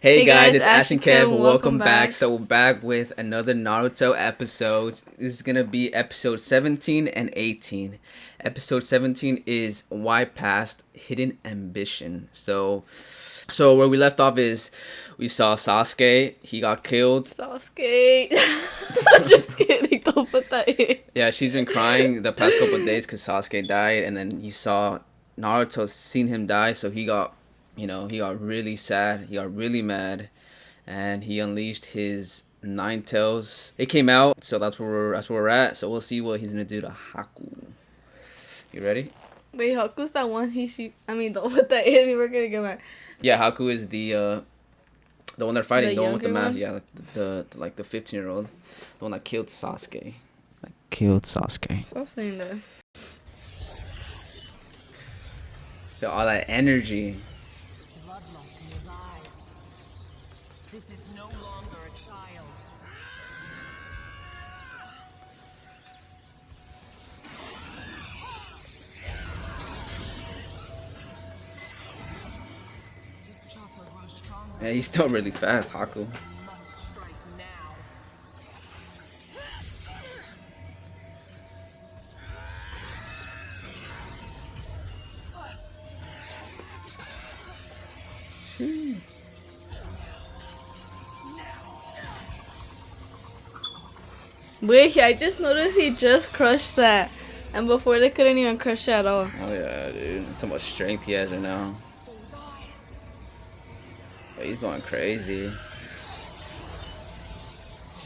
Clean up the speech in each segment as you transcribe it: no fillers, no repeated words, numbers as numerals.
Hey Hey guys, guys, it's Ash Ash and and Kev. Kev, Welcome welcome back. back. So we're back with another Naruto episode. This is gonna be episode 17 and 18. Episode 17 is Why Past Hidden Ambition. So where we left off is we saw Sasuke. He got killed. Sasuke. Just kidding, don't put that in. Yeah, she's been crying the past couple of days because Sasuke died, and then you saw Naruto seen him die, so he got, he got really sad. He got really mad. And he unleashed his nine tails. It came out, so that's where we're at. So we'll see what he's gonna do to Haku. You ready? Wait, Haku's that one don't put that in. We were gonna get mad. Yeah, Haku is the one they're fighting, The the one with the younger mask. one? Yeah, the 15-year-old, the one that killed Sasuke. Killed Sasuke. Stop saying that. Feel all that energy. Bloodlust in his eyes. This is no longer a child. His chakra grows stronger. Yeah, he's still really fast, Haku. He must strike now. Wait, I just noticed he just crushed that. And before they couldn't even crush it at all. Oh yeah, dude. That's how much strength he has right now. Those eyes. Oh, he's going crazy.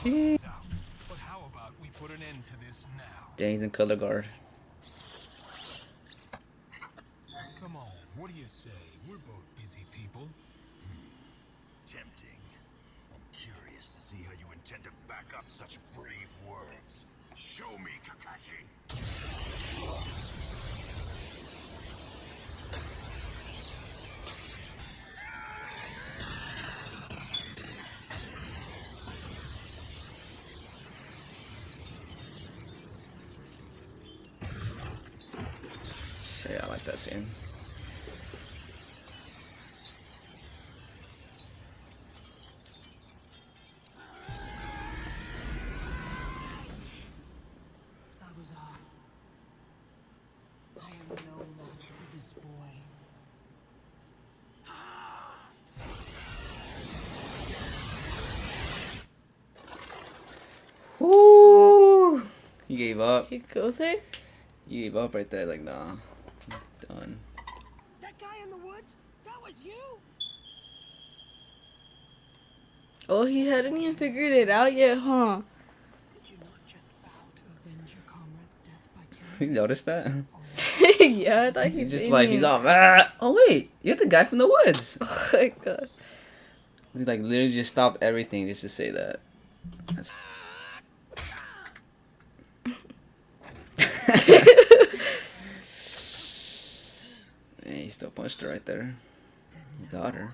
But how about we put an end to this now? Dang, he's in color guard. Come on, what do you say? We're both busy people. Tempting. I'm curious to see how you intend to back up such brave words. Show me, Kakashi. Yeah, I like that scene. Sabuza. I am no match for this boy. Woo! He gave up. He kills her? He gave up right there. Like, nah, he's done. That guy in the woods? That was you? Oh, he hadn't even figured it out yet, huh? Did you not just vow to avenge your comrade's death by You killing noticed that? Yeah, I thought he He's just did. like, he's all, ah! Oh wait, you're the guy from the woods. Oh my gosh. He like literally just stopped everything just to say that. That's- Yeah, he still punched her right there. He got her.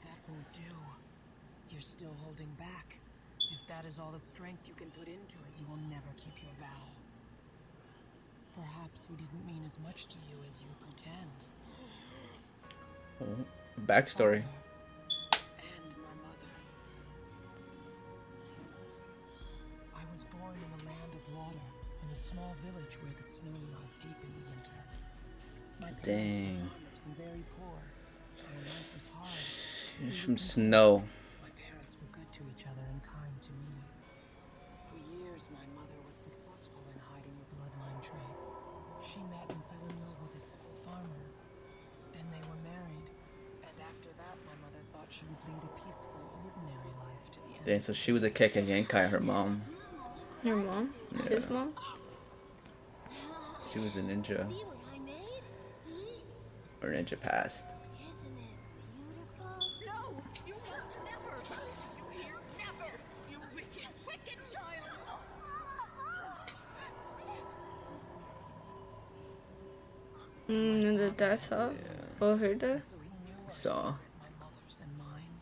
That won't do. You're still holding back. If that is all the strength you can put into it, you will never keep your vow. Perhaps he didn't mean as much to you as you pretend. Backstory. And my mother. I was born in a land of water, in a small village where the snow lies deep in the winter. My parents were Dang. farmers and very poor. Their life was hard. She's from snow. My parents were good to each other and kind to me. For years, my mother was successful in hiding her bloodline trait. She met and fell in love with a simple farmer, and they were married. And after that, my mother thought she would lead a peaceful, ordinary life to the end. Dang, so she was a Keke Yankai, her mom. Your mom? His mom? She was a ninja. See what I made? See? Or ninja past. Isn't it beautiful? No! You must never! You hear? Never! You wicked, wicked child! And the dad saw? Oh, her dad? So he knew our Saw. secret, my mother's and mine.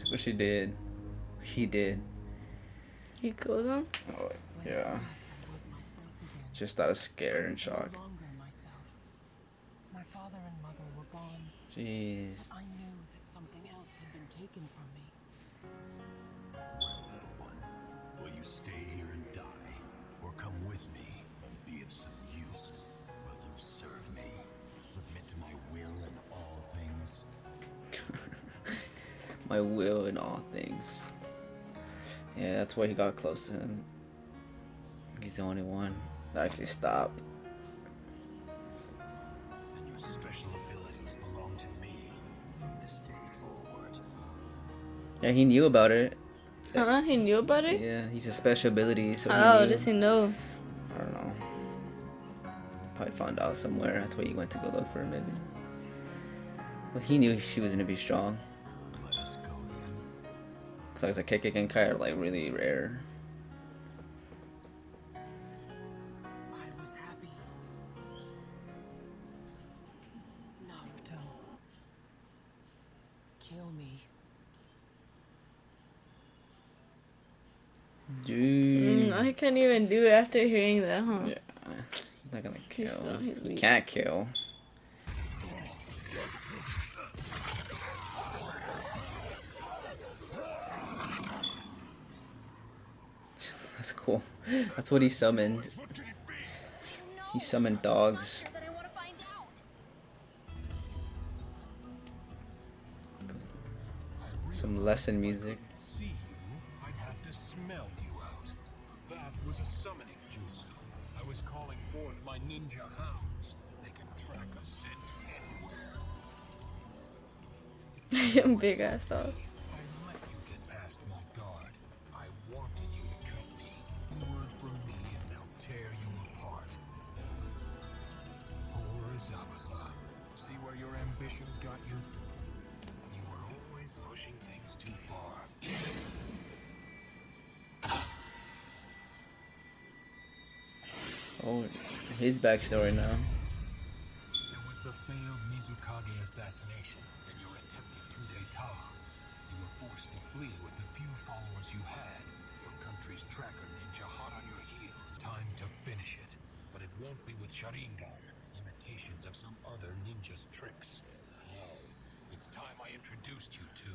But she did. He did. You killed him? Oh, When yeah. at last I was myself again. Just out of scare I and was shock. no longer myself. My father and mother were gone. Jeez. I knew that something else had been taken from me. Well, little one, will you stay here and die, or come with me and be of some use? Will you serve me, submit to my will in all things? My will in all things. Yeah, that's why he got close to him. He's the only one that actually stopped. Then your special abilities belong to me from this day forward. Yeah, he knew about it. He knew about it? Yeah, he's a special ability, so How he knew. does he know? I don't know. Probably found out somewhere. That's why he went to go look for her, maybe. But he knew she was gonna be strong. Let us go then. Cause like Keke and Kai are like really rare. I was happy. Naruto. Kill me. Dude. I can't even do it after hearing that, huh? Yeah. He's not gonna He's kill. not- he's He weak. can't kill. That's cool. That's what he summoned. He summoned dogs. That I want to find out. Some lesson music. See you, I'd have to smell you out. That was a summoning jutsu. I was calling forth my ninja hounds. They can track a scent anywhere. Big ass dog. I let you get past my guard. I wanted you to cut me. Word from me and they'll tear you apart. Poor Zabuza. See where your ambitions got you? You were always pushing things too far. Oh, his backstory now. There was the failed Mizukage assassination and your attempted coup d'etat. You were forced to flee with the few followers you had. Your country's tracker ninja hot on your heels. Time to finish it. But it won't be with Sharingan, imitations of some other ninja's tricks. No, it's time I introduced you to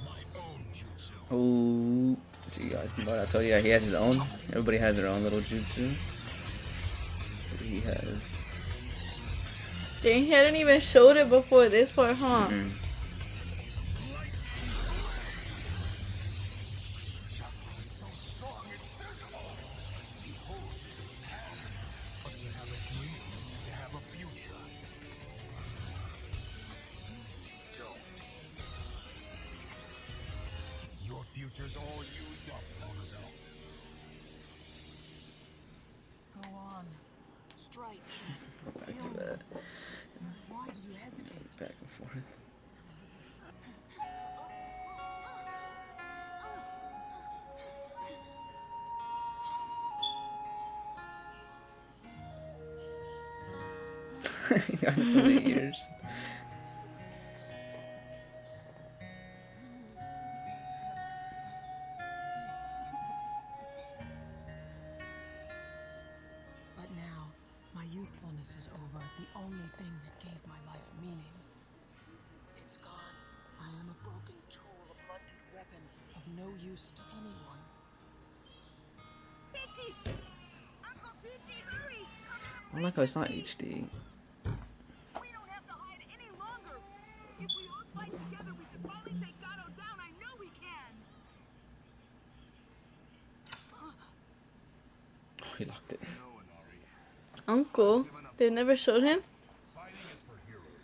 my own jutsu. Oh, see guys, but I told you he has his own. Everybody has their own little jutsu. What he has. Dang, he hadn't even showed it before this part, huh? But to have a dream, to have a future. Don't. Your future's all used up, Zonazo. Go on. Strike. Go back to that. Why did you hesitate? Back and forth. He got it from the ears. But now, my usefulness is over. The only thing that gave my life meaning. It's gone. I am a broken tool, a blunted weapon of no use to anyone. Peachy! Uncle Peachy, hurry! I don't like how it's not HD. We don't have to hide any longer. If we all fight together, we can finally take Gato down. I know we can. Oh, he locked it. Uncle? They never showed him? Fighting is for heroes,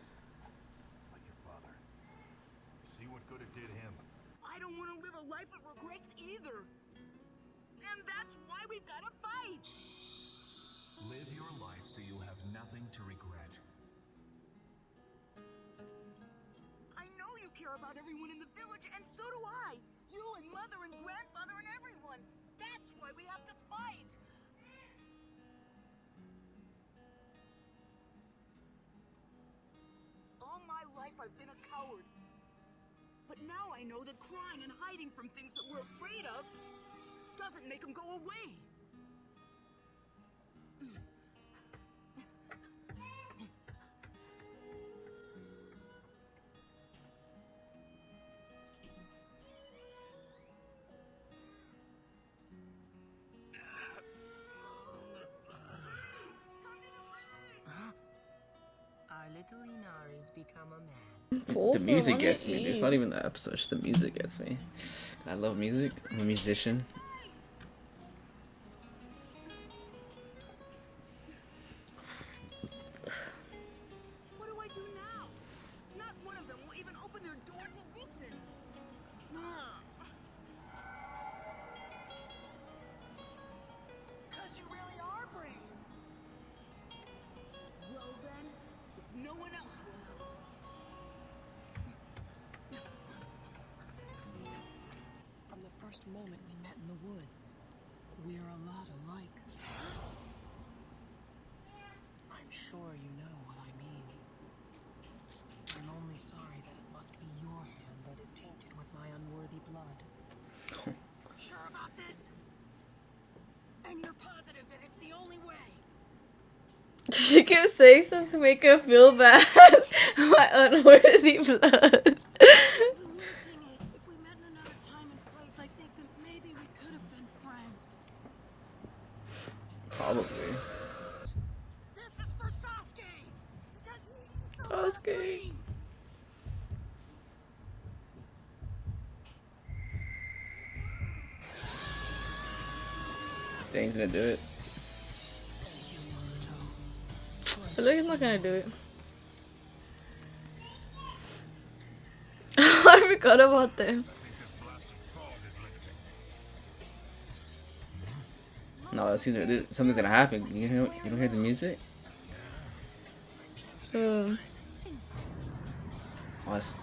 like your father. See what good it did him. I don't want to live a life of regrets either. And that's why we've got to fight. Live your life so you have nothing to regret. I know you care about everyone in the village, and so do I. You and Mother and Grandfather and everyone. That's why we have to fight. All my life I've been a coward. But now I know that crying and hiding from things that we're afraid of doesn't make them go away. Our little Inari's become a man. The music gets me. It's not even the episode, just the music gets me. I love music. I'm a musician. What do I do now? Not one of them will even open their door to listen. Because you really are brave. Well then, if no one else will help. From the first moment we met in the woods, we're a lot alike. I'm sure you know what I mean. I'm only sorry that it must be your hand that is tainted with my unworthy blood. Sure about this? And you're positive that it's the only way? She keeps saying something to make her feel bad. My unworthy blood. The weird thing is, if we met in another time and place, I think that maybe we could have been friends. Probably. This is for Sasuke! Because he's so Sasuke. dream! Dane's gonna do it. I feel like he's not gonna do it. I forgot about them. I think this blasted fog is lifting. No, something's gonna happen. You don't hear the music? So, Oh, it's...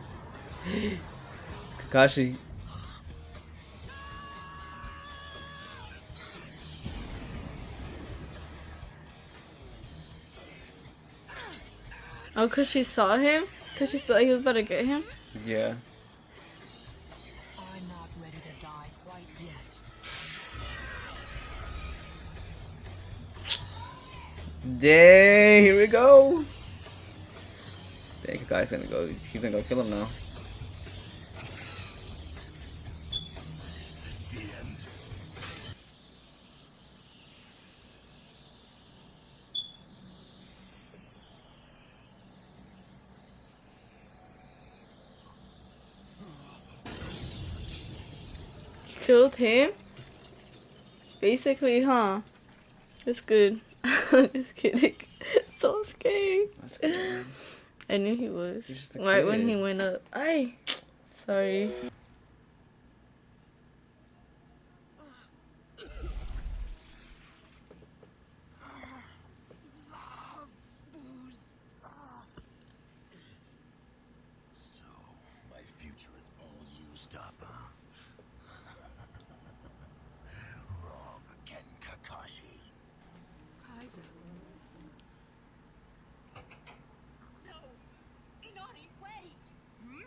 Kakashi. oh, cause she saw him? Cause she saw he was about to get him? Yeah. I'm not ready to die quite yet. Dang, here we go. Dang, Kakashi's gonna go. He's gonna go kill him now. Killed him? Basically, huh? It's good. Just kidding. So scared. That's good. I knew he was. He's just a Right when kid. he went up. Ay. Sorry. So, my future is all used up, huh? Wrong again, Kakashi. Kaiser, No! Inari, wait!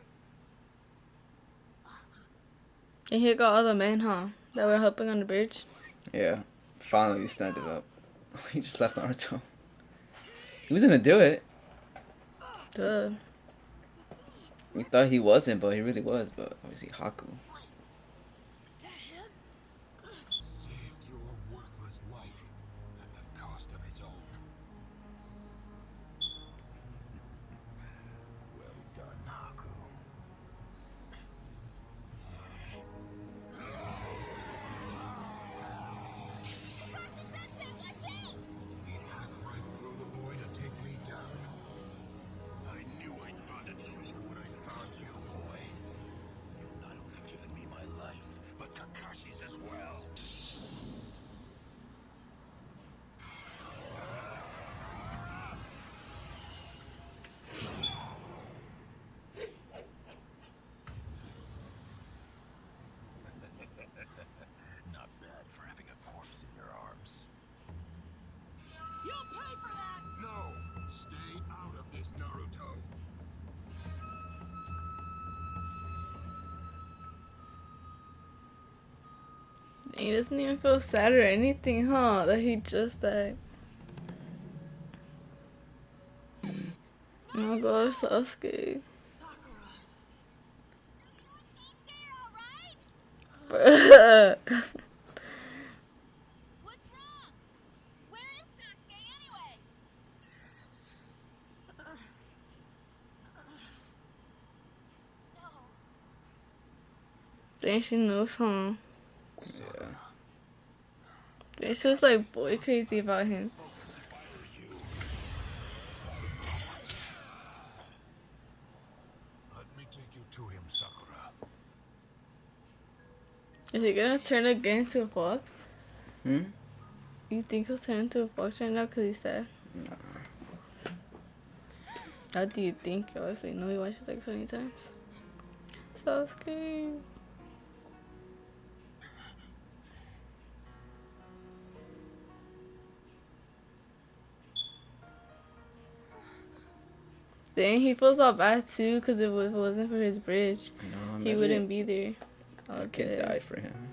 And he got all the men, huh? That were helping on the bridge. Yeah. Finally, he stand it up. He just left Naruto. He was gonna do it. Duh. We thought he wasn't, but he really was. But obviously, Haku. Is that him? Saved your worthless life at the cost of his own. Well done, Haku. He'd hack right through the boy to take me down. I knew I'd find a treasure when I found you, boy. You've not only given He doesn't even feel sad or anything, huh? That he just died. Oh gosh, Sasuke. Bruh. What's wrong? Where is Sasuke anyway? No. Then she knows, huh? Yeah. Then she was like boy crazy about him. Let me take you to him, Sakura. Is he gonna turn again into a fox? Hmm? You think he'll turn into a fox right now because he's sad? Nah. How do you think? You obviously know he watches like 20 times. Sasuke. Dang, he feels all bad too because if it wasn't for his bridge, No, he wouldn't be there. A kid Okay. died for him.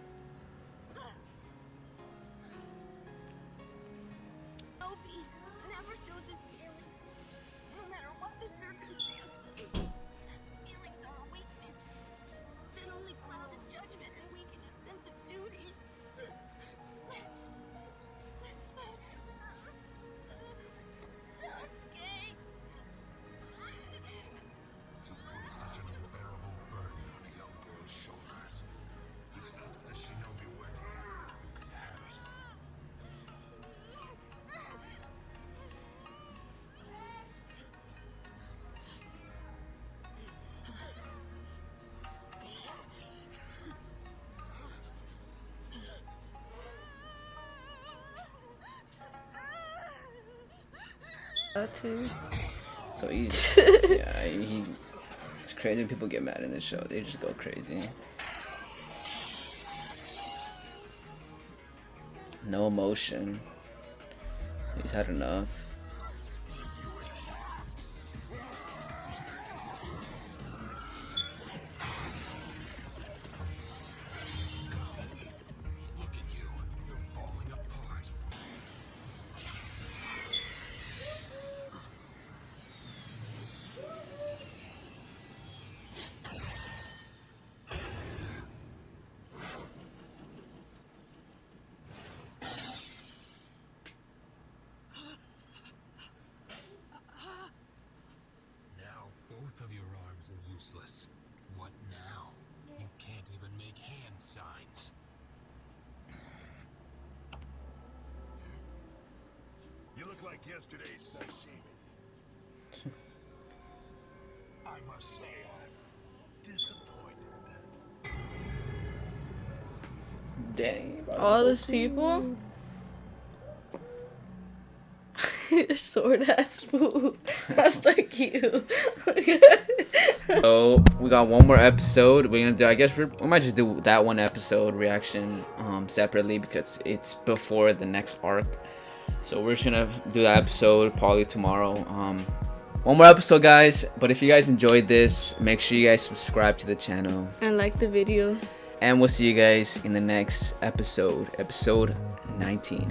Obi never shows his feelings, no matter what the circumstances. Feelings are a weakness that only cloud his judgment and weaken his sense of duty. Sasuke. To put such an unbearable burden on a young girl's shoulders. If that's the shinobi way, you can have it. That too. So he's yeah, it's crazy when people get mad in this show. They just go crazy. No emotion. He's had enough. Look at you. You're falling apart. Now both of your arms are useless. What now? You can't even make hand signs. You look like yesterday's sashimi. I must say I'm disappointed. Dang. bro. All those people? Short ass fool. That's like you. So we got one more episode. We're gonna do. I guess we might just do that one episode reaction separately because it's before the next arc. So we're just gonna do that episode probably tomorrow. One more episode, guys. But if you guys enjoyed this, make sure you guys subscribe to the channel. And like the video. And we'll see you guys in the next episode, episode 19.